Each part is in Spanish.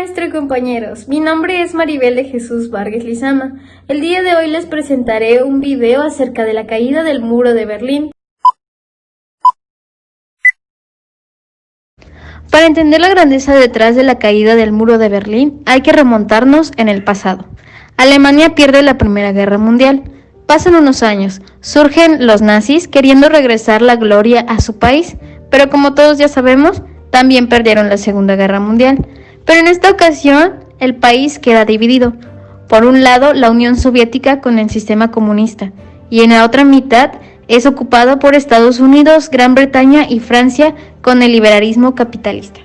maestro y compañeros, mi nombre es Maribel de Jesús Vargas Lizama. El día de hoy les presentaré un video acerca de la caída del muro de Berlín. Para entender la grandeza detrás de la caída del muro de Berlín, hay que remontarnos en el pasado. Alemania pierde la Primera Guerra Mundial. Pasan unos años, surgen los nazis queriendo regresar la gloria a su país, pero como todos ya sabemos, también perdieron la Segunda Guerra Mundial. Pero en esta ocasión, el país queda dividido. Por un lado, la Unión Soviética con el sistema comunista, y en la otra mitad es ocupado por Estados Unidos, Gran Bretaña y Francia con el liberalismo capitalista.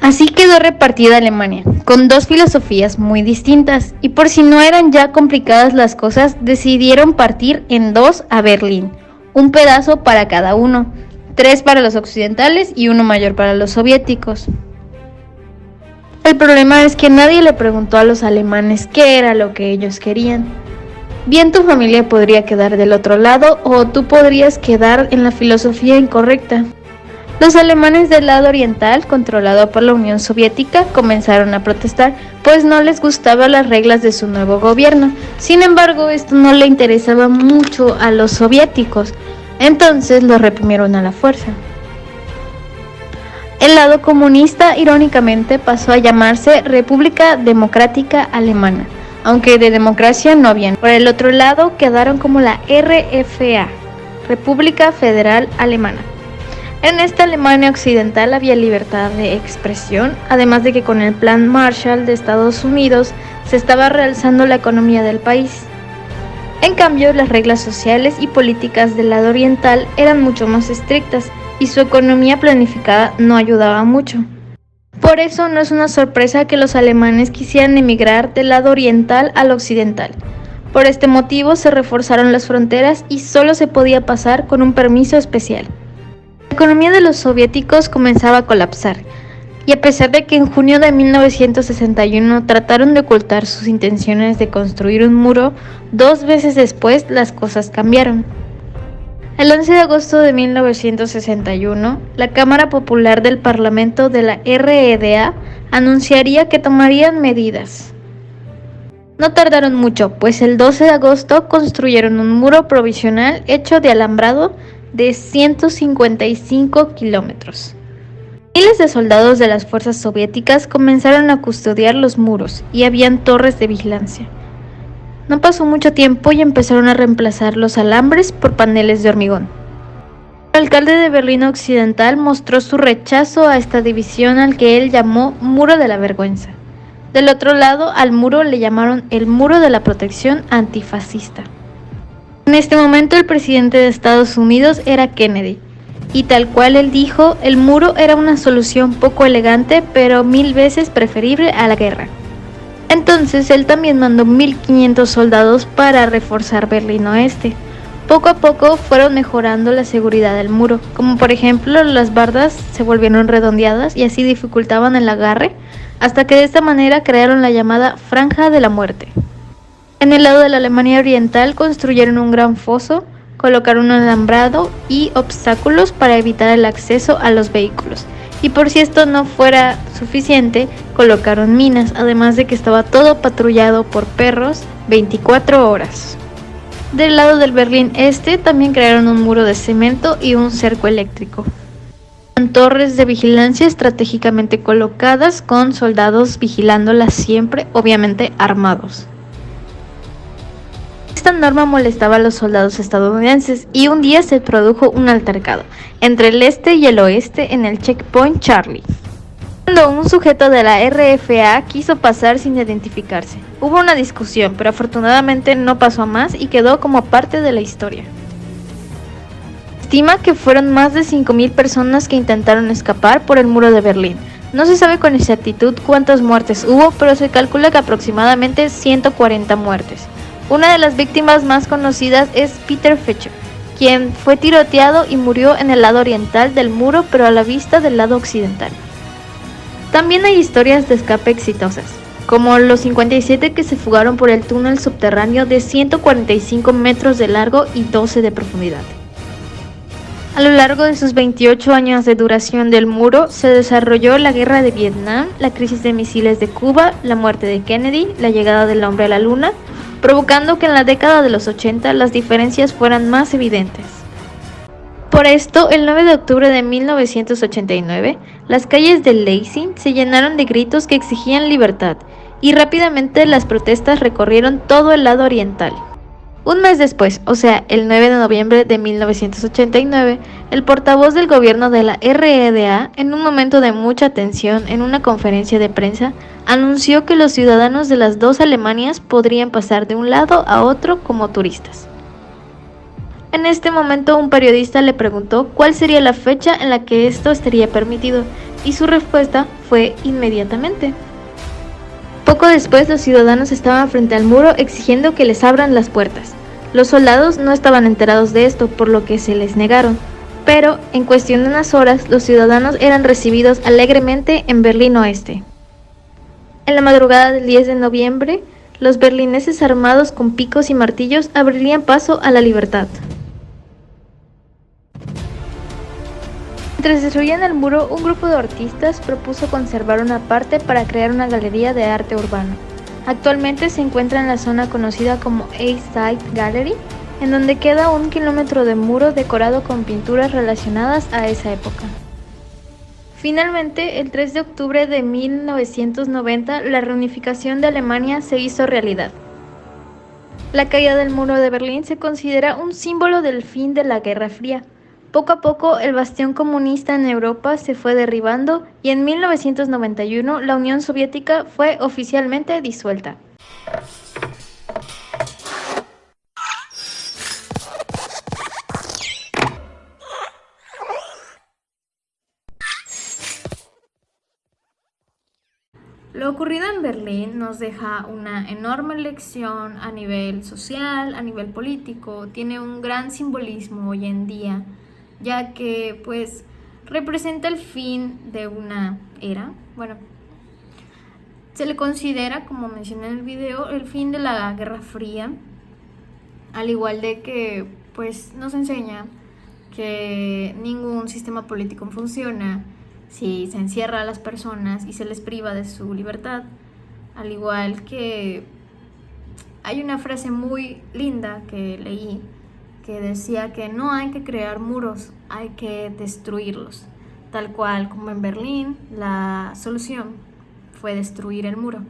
Así quedó repartida Alemania, con dos filosofías muy distintas, y por si no eran ya complicadas las cosas, decidieron partir en dos a Berlín, un pedazo para cada uno, 3 para los occidentales y uno mayor para los soviéticos. El problema es que nadie le preguntó a los alemanes qué era lo que ellos querían. Bien, tu familia podría quedar del otro lado o tú podrías quedar en la filosofía incorrecta. Los alemanes del lado oriental, controlado por la Unión Soviética, comenzaron a protestar, pues no les gustaban las reglas de su nuevo gobierno. Sin embargo, esto no le interesaba mucho a los soviéticos, entonces lo reprimieron a la fuerza. El lado comunista, irónicamente, pasó a llamarse República Democrática Alemana, aunque de democracia no había. Por el otro lado, quedaron como la RFA, República Federal Alemana. En esta Alemania occidental había libertad de expresión, además de que con el Plan Marshall de Estados Unidos se estaba realzando la economía del país. En cambio, las reglas sociales y políticas del lado oriental eran mucho más estrictas, y su economía planificada no ayudaba mucho. Por eso no es una sorpresa que los alemanes quisieran emigrar del lado oriental al occidental. Por este motivo se reforzaron las fronteras y solo se podía pasar con un permiso especial. La economía de los soviéticos comenzaba a colapsar, y a pesar de que en junio de 1961 trataron de ocultar sus intenciones de construir un muro, 2 veces después las cosas cambiaron. El 11 de agosto de 1961, la Cámara Popular del Parlamento de la RDA anunciaría que tomarían medidas. No tardaron mucho, pues el 12 de agosto construyeron un muro provisional hecho de alambrado de 155 kilómetros. Miles de soldados de las fuerzas soviéticas comenzaron a custodiar los muros y habían torres de vigilancia. No pasó mucho tiempo y empezaron a reemplazar los alambres por paneles de hormigón. El alcalde de Berlín Occidental mostró su rechazo a esta división al que él llamó Muro de la Vergüenza. Del otro lado, al muro le llamaron el Muro de la Protección Antifascista. En este momento el presidente de Estados Unidos era Kennedy, y tal cual él dijo, el muro era una solución poco elegante, pero 1000 veces preferible a la guerra. Entonces él también mandó 1500 soldados para reforzar Berlín Oeste. Poco a poco fueron mejorando la seguridad del muro, como por ejemplo las bardas se volvieron redondeadas y así dificultaban el agarre, hasta que de esta manera crearon la llamada Franja de la Muerte. En el lado de la Alemania Oriental construyeron un gran foso, colocaron un alambrado y obstáculos para evitar el acceso a los vehículos. Y por si esto no fuera suficiente, colocaron minas, además de que estaba todo patrullado por perros 24 horas. Del lado del Berlín Este también crearon un muro de cemento y un cerco eléctrico. Con torres de vigilancia estratégicamente colocadas con soldados vigilándolas siempre, obviamente armados. Esta norma molestaba a los soldados estadounidenses y un día se produjo un altercado entre el este y el oeste en el checkpoint Charlie, cuando un sujeto de la RFA quiso pasar sin identificarse. Hubo una discusión, pero afortunadamente no pasó a más y quedó como parte de la historia. Se estima que fueron más de 5000 personas que intentaron escapar por el muro de Berlín. No se sabe con exactitud cuántas muertes hubo, pero se calcula que aproximadamente 140 muertes. Una de las víctimas más conocidas es Peter Fischer, quien fue tiroteado y murió en el lado oriental del muro, pero a la vista del lado occidental. También hay historias de escape exitosas, como los 57 que se fugaron por el túnel subterráneo de 145 metros de largo y 12 de profundidad. A lo largo de sus 28 años de duración del muro, se desarrolló la Guerra de Vietnam, la crisis de misiles de Cuba, la muerte de Kennedy, la llegada del hombre a la luna, provocando que en la década de los 80 las diferencias fueran más evidentes. Por esto, el 9 de octubre de 1989, las calles de Lacey se llenaron de gritos que exigían libertad, y rápidamente las protestas recorrieron todo el lado oriental. Un mes después, o sea, el 9 de noviembre de 1989, el portavoz del gobierno de la RDA, en un momento de mucha tensión en una conferencia de prensa, anunció que los ciudadanos de las dos Alemanias podrían pasar de un lado a otro como turistas. En este momento, un periodista le preguntó cuál sería la fecha en la que esto estaría permitido, y su respuesta fue inmediatamente. Poco después, los ciudadanos estaban frente al muro exigiendo que les abran las puertas. Los soldados no estaban enterados de esto, por lo que se les negaron, pero en cuestión de unas horas, los ciudadanos eran recibidos alegremente en Berlín Oeste. En la madrugada del 10 de noviembre, los berlineses armados con picos y martillos abrirían paso a la libertad. Mientras destruían el muro, un grupo de artistas propuso conservar una parte para crear una galería de arte urbano. Actualmente se encuentra en la zona conocida como East Side Gallery, en donde queda 1 kilómetro de muro decorado con pinturas relacionadas a esa época. Finalmente, el 3 de octubre de 1990, la reunificación de Alemania se hizo realidad. La caída del muro de Berlín se considera un símbolo del fin de la Guerra Fría. Poco a poco, el bastión comunista en Europa se fue derribando y en 1991 la Unión Soviética fue oficialmente disuelta. Lo ocurrido en Berlín nos deja una enorme lección a nivel social, a nivel político, tiene un gran simbolismo hoy en día, ya que pues representa el fin de una era. Bueno, se le considera, como mencioné en el video, el fin de la Guerra Fría, al igual de que pues nos enseña que ningún sistema político funciona si se encierra a las personas y se les priva de su libertad, al igual que hay una frase muy linda que leí que decía que no hay que crear muros, hay que destruirlos. Tal cual como en Berlín, la solución fue destruir el muro.